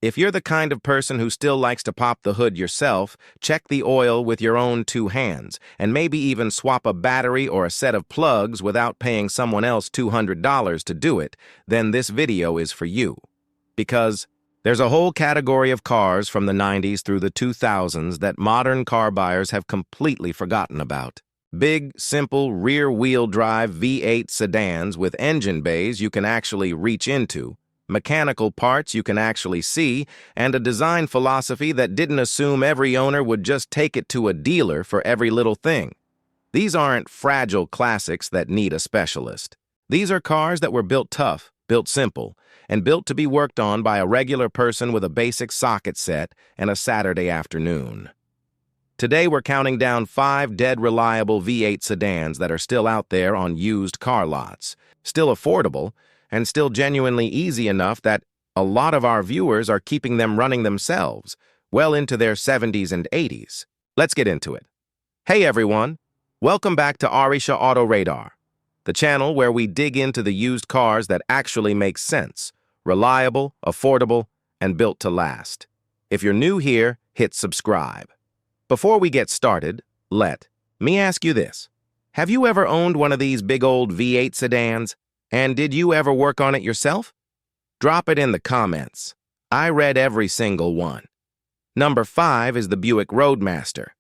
If you're the kind of person who still likes to pop the hood yourself, check the oil with your own two hands, and maybe even swap a battery or a set of plugs without paying someone else $200 to do it, then this video is for you. Because there's a whole category of cars from the 90s through the 2000s that modern car buyers have completely forgotten about. Big, simple, rear-wheel drive V8 sedans with engine bays you can actually reach into, mechanical parts you can actually see, and a design philosophy that didn't assume every owner would just take it to a dealer for every little thing. These aren't fragile classics that need a specialist. These are cars that were built tough, built simple, and built to be worked on by a regular person with a basic socket set and a Saturday afternoon. Today we're counting down 5 dead reliable V8 sedans that are still out there on used car lots, still affordable, and still genuinely easy enough that a lot of our viewers are keeping them running themselves, well into their 70s and 80s. Let's get into it. Hey everyone, welcome back to Arisha Auto Radar, the channel where we dig into the used cars that actually make sense, reliable, affordable, and built to last. If you're new here, hit subscribe. Before we get started, let me ask you this. Have you ever owned one of these big old V8 sedans? And did you ever work on it yourself? Drop it in the comments. I read every single one. Number 5 is the Buick Roadmaster.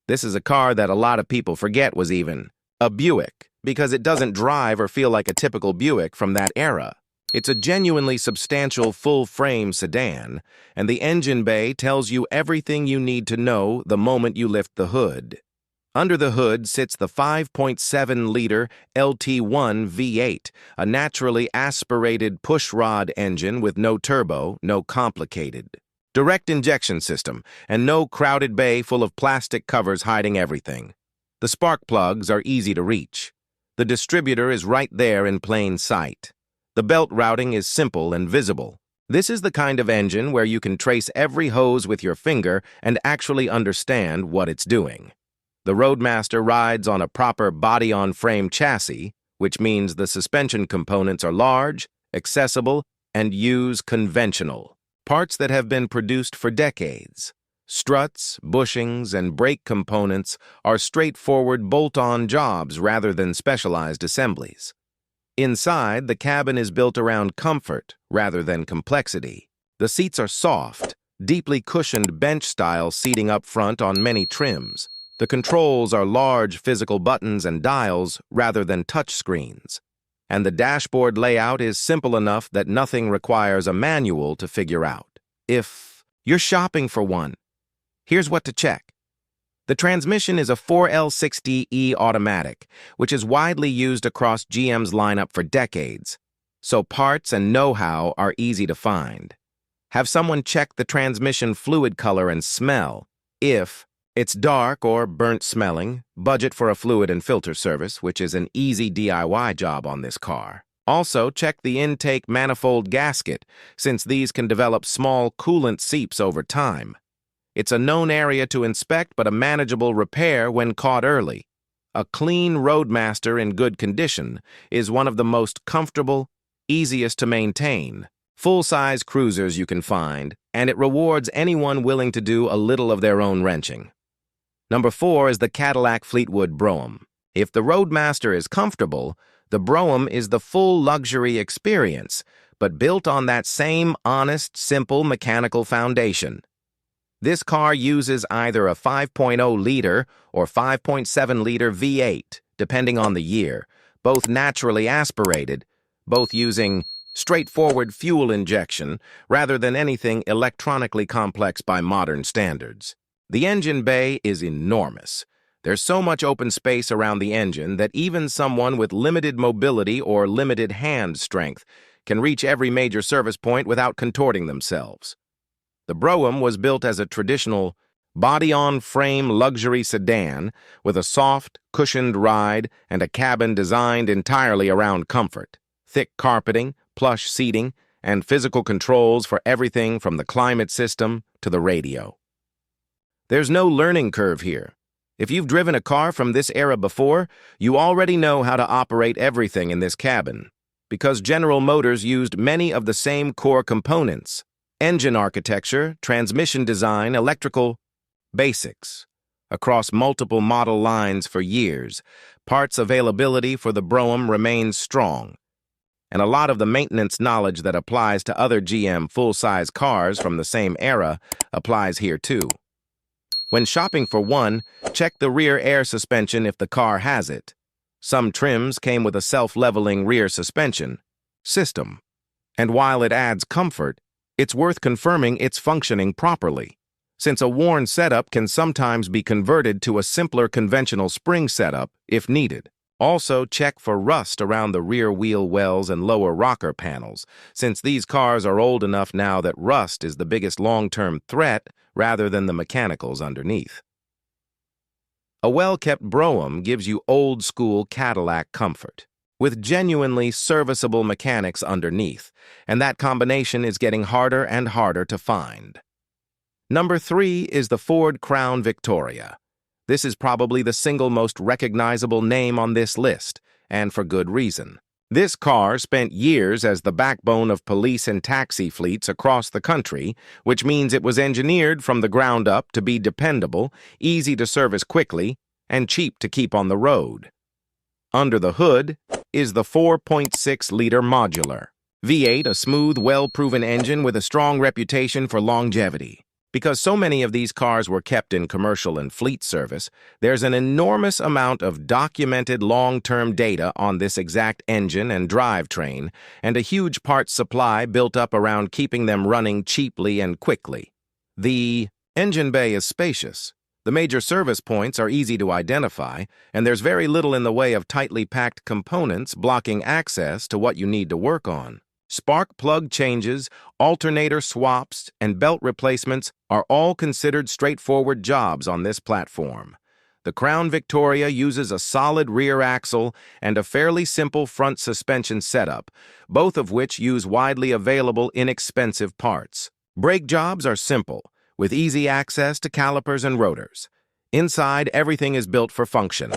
This is a car that a lot of people forget was even a Buick because it doesn't drive or feel like a typical Buick from that era. It's a genuinely substantial full-frame sedan, and the engine bay tells you everything you need to know the moment you lift the hood. Under the hood sits the 5.7-liter LT1 V8, a naturally aspirated pushrod engine with no turbo, no complicated direct injection system, and no crowded bay full of plastic covers hiding everything. The spark plugs are easy to reach. The distributor is right there in plain sight. The belt routing is simple and visible. This is the kind of engine where you can trace every hose with your finger and actually understand what it's doing. The Roadmaster rides on a proper body-on-frame chassis, which means the suspension components are large, accessible, and use conventional parts that have been produced for decades. Struts, bushings, and brake components are straightforward bolt-on jobs rather than specialized assemblies. Inside, the cabin is built around comfort rather than complexity. The seats are soft, deeply cushioned bench-style seating up front on many trims. The controls are large physical buttons and dials rather than touchscreens. And the dashboard layout is simple enough that nothing requires a manual to figure out. If you're shopping for one, here's what to check. The transmission is a 4L60E automatic, which is widely used across GM's lineup for decades, so parts and know-how are easy to find. Have someone check the transmission fluid color and smell. If it's dark or burnt smelling, budget for a fluid and filter service, which is an easy DIY job on this car. Also, check the intake manifold gasket, since these can develop small coolant seeps over time. It's a known area to inspect, but a manageable repair when caught early. A clean Roadmaster in good condition is one of the most comfortable, easiest to maintain, full-size cruisers you can find, and it rewards anyone willing to do a little of their own wrenching. Number 4 is the Cadillac Fleetwood Brougham. If the Roadmaster is comfortable, the Brougham is the full luxury experience, but built on that same honest, simple mechanical foundation. This car uses either a 5.0-liter or 5.7-liter V8, depending on the year, both naturally aspirated, both using straightforward fuel injection rather than anything electronically complex by modern standards. The engine bay is enormous. There's so much open space around the engine that even someone with limited mobility or limited hand strength can reach every major service point without contorting themselves. The Brougham was built as a traditional body-on-frame luxury sedan with a soft, cushioned ride and a cabin designed entirely around comfort. Thick carpeting, plush seating, and physical controls for everything from the climate system to the radio. There's no learning curve here. If you've driven a car from this era before, you already know how to operate everything in this cabin, because General Motors used many of the same core components. engine architecture, transmission design, electrical basics. Across multiple model lines for years, parts availability for the Brougham remains strong, and a lot of the maintenance knowledge that applies to other GM full-size cars from the same era applies here too. When shopping for one, check the rear air suspension if the car has it. Some trims came with a self-leveling rear suspension system, and while it adds comfort, it's worth confirming it's functioning properly, since a worn setup can sometimes be converted to a simpler conventional spring setup if needed. Also, check for rust around the rear wheel wells and lower rocker panels, since these cars are old enough now that rust is the biggest long-term threat rather than the mechanicals underneath. A well-kept Brougham gives you old-school Cadillac comfort, with genuinely serviceable mechanics underneath, and that combination is getting harder and harder to find. Number 3 is the Ford Crown Victoria. This is probably the single most recognizable name on this list, and for good reason. This car spent years as the backbone of police and taxi fleets across the country, which means it was engineered from the ground up to be dependable, easy to service quickly, and cheap to keep on the road. Under the hood is the 4.6-liter modular V8, a smooth, well-proven engine with a strong reputation for longevity. Because so many of these cars were kept in commercial and fleet service, there's an enormous amount of documented long-term data on this exact engine and drivetrain, and a huge parts supply built up around keeping them running cheaply and quickly. The engine bay is spacious. The major service points are easy to identify, and there's very little in the way of tightly packed components blocking access to what you need to work on. Spark plug changes, alternator swaps, and belt replacements are all considered straightforward jobs on this platform. The Crown Victoria uses a solid rear axle and a fairly simple front suspension setup, both of which use widely available inexpensive parts. Brake jobs are simple, with easy access to calipers and rotors. Inside, everything is built for function.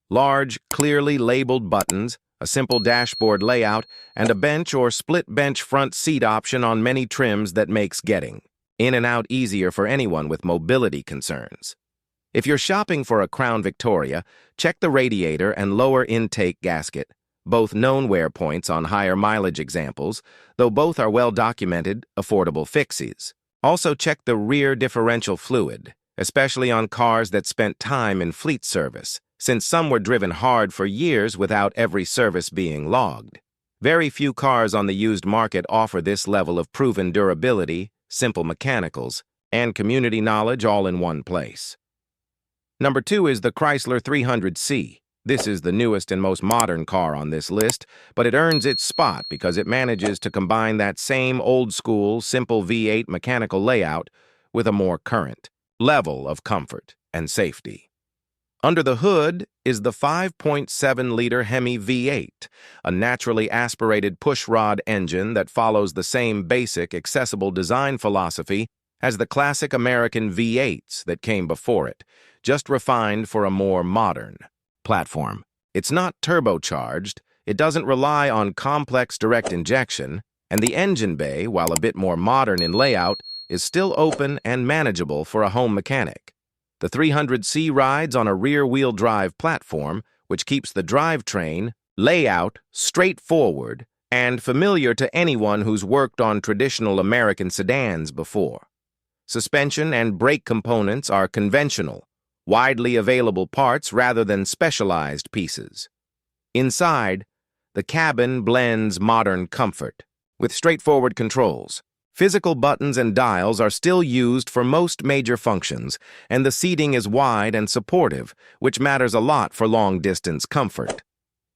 Large, clearly labeled buttons, a simple dashboard layout, and a bench or split bench front seat option on many trims that makes getting in and out easier for anyone with mobility concerns. If you're shopping for a Crown Victoria, check the radiator and lower intake gasket, both known wear points on higher mileage examples, though both are well-documented, affordable fixes. Also check the rear differential fluid, especially on cars that spent time in fleet service, since some were driven hard for years without every service being logged. Very few cars on the used market offer this level of proven durability, simple mechanicals, and community knowledge all in one place. Number 2 is the Chrysler 300C. This is the newest and most modern car on this list, but it earns its spot because it manages to combine that same old-school, simple V8 mechanical layout with a more current level of comfort and safety. Under the hood is the 5.7-liter Hemi V8, a naturally aspirated pushrod engine that follows the same basic, accessible design philosophy as the classic American V8s that came before it, just refined for a more modern platform. It's not turbocharged, it doesn't rely on complex direct injection, and the engine bay, while a bit more modern in layout, is still open and manageable for a home mechanic. The 300C rides on a rear-wheel drive platform, which keeps the drivetrain layout straightforward and familiar to anyone who's worked on traditional American sedans before. Suspension and brake components are conventional, widely available parts rather than specialized pieces. Inside, the cabin blends modern comfort with straightforward controls. Physical buttons and dials are still used for most major functions, and the seating is wide and supportive, which matters a lot for long-distance comfort.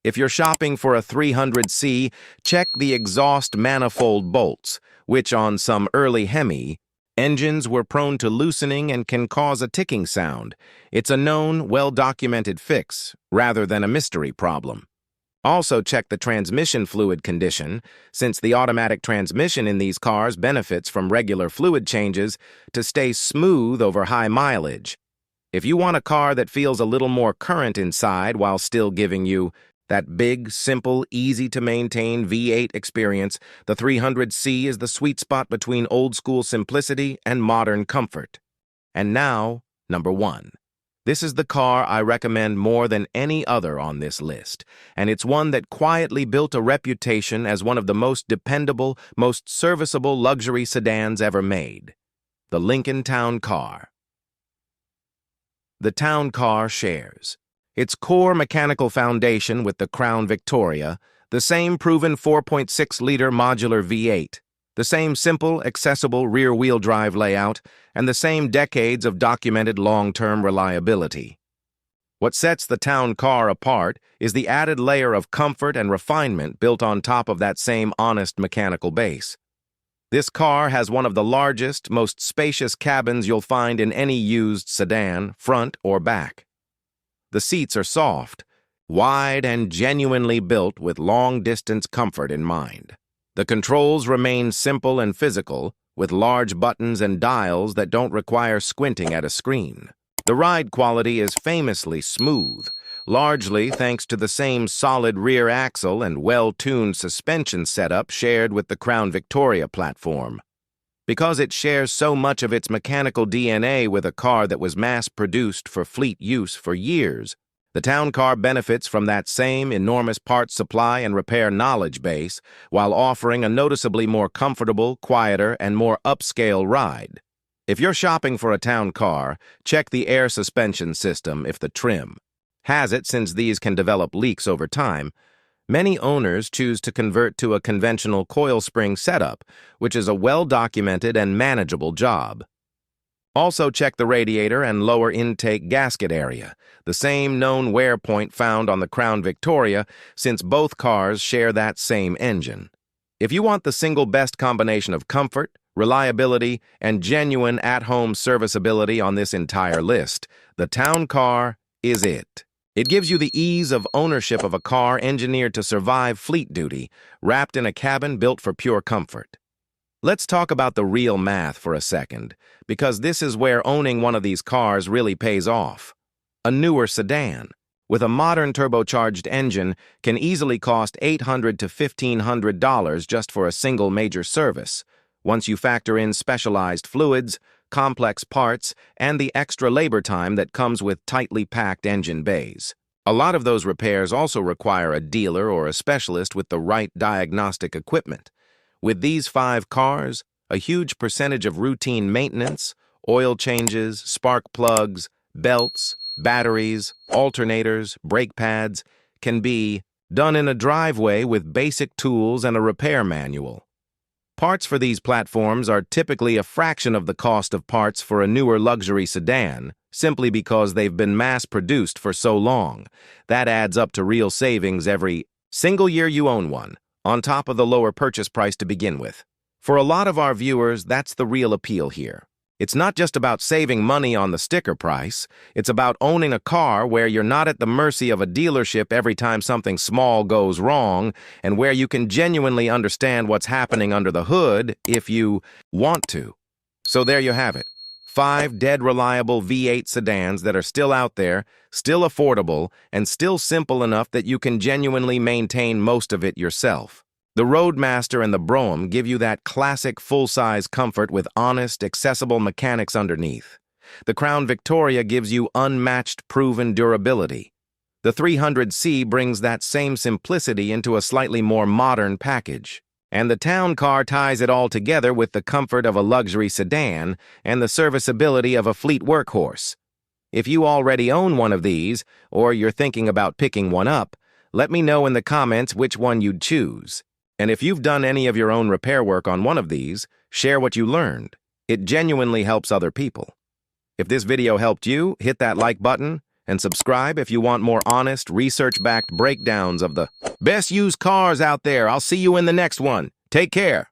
If you're shopping for a 300C, check the exhaust manifold bolts, which on some early Hemi engines were prone to loosening and can cause a ticking sound. It's a known, well-documented fix, rather than a mystery problem. Also check the transmission fluid condition, since the automatic transmission in these cars benefits from regular fluid changes to stay smooth over high mileage. If you want a car that feels a little more current inside while still giving you That big, simple, easy-to-maintain V8 experience, the 300C is the sweet spot between old-school simplicity and modern comfort. And now, number 1. This is the car I recommend more than any other on this list, and it's one that quietly built a reputation as one of the most dependable, most serviceable luxury sedans ever made. The Lincoln Town Car. The Town Car shares its core mechanical foundation with the Crown Victoria, the same proven 4.6-liter modular V8, the same simple, accessible rear-wheel drive layout, and the same decades of documented long-term reliability. What sets the Town Car apart is the added layer of comfort and refinement built on top of that same honest mechanical base. This car has one of the largest, most spacious cabins you'll find in any used sedan, front or back. The seats are soft, wide, and genuinely built with long-distance comfort in mind. The controls remain simple and physical, with large buttons and dials that don't require squinting at a screen. The ride quality is famously smooth, largely thanks to the same solid rear axle and well-tuned suspension setup shared with the Crown Victoria platform. Because it shares so much of its mechanical DNA with a car that was mass-produced for fleet use for years, the Town Car benefits from that same enormous parts supply and repair knowledge base while offering a noticeably more comfortable, quieter, and more upscale ride. If you're shopping for a Town Car, check the air suspension system if the trim has it, since these can develop leaks over time. Many owners choose to convert to a conventional coil spring setup, which is a well-documented and manageable job. Also check the radiator and lower intake gasket area, the same known wear point found on the Crown Victoria, since both cars share that same engine. If you want the single best combination of comfort, reliability, and genuine at-home serviceability on this entire list, the Town Car is it. It gives you the ease of ownership of a car engineered to survive fleet duty, wrapped in a cabin built for pure comfort. Let's talk about the real math for a second, because this is where owning one of these cars really pays off. A newer sedan, with a modern turbocharged engine, can easily cost $800 to $1,500 just for a single major service, once you factor in specialized fluids, complex parts, and the extra labor time that comes with tightly packed engine bays. A lot of those repairs also require a dealer or a specialist with the right diagnostic equipment. With these 5 cars, a huge percentage of routine maintenance, oil changes, spark plugs, belts, batteries, alternators, brake pads, can be done in a driveway with basic tools and a repair manual. Parts for these platforms are typically a fraction of the cost of parts for a newer luxury sedan, simply because they've been mass-produced for so long. That adds up to real savings every single year you own one, on top of the lower purchase price to begin with. For a lot of our viewers, that's the real appeal here. It's not just about saving money on the sticker price, it's about owning a car where you're not at the mercy of a dealership every time something small goes wrong, and where you can genuinely understand what's happening under the hood if you want to. So there you have it. 5 dead reliable V8 sedans that are still out there, still affordable, and still simple enough that you can genuinely maintain most of it yourself. The Roadmaster and the Brougham give you that classic full-size comfort with honest, accessible mechanics underneath. The Crown Victoria gives you unmatched, proven durability. The 300C brings that same simplicity into a slightly more modern package. And the Town Car ties it all together with the comfort of a luxury sedan and the serviceability of a fleet workhorse. If you already own one of these, or you're thinking about picking one up, let me know in the comments which one you'd choose. And if you've done any of your own repair work on one of these, share what you learned. It genuinely helps other people. If this video helped you, hit that like button and subscribe if you want more honest, research-backed breakdowns of the best used cars out there. I'll see you in the next one. Take care.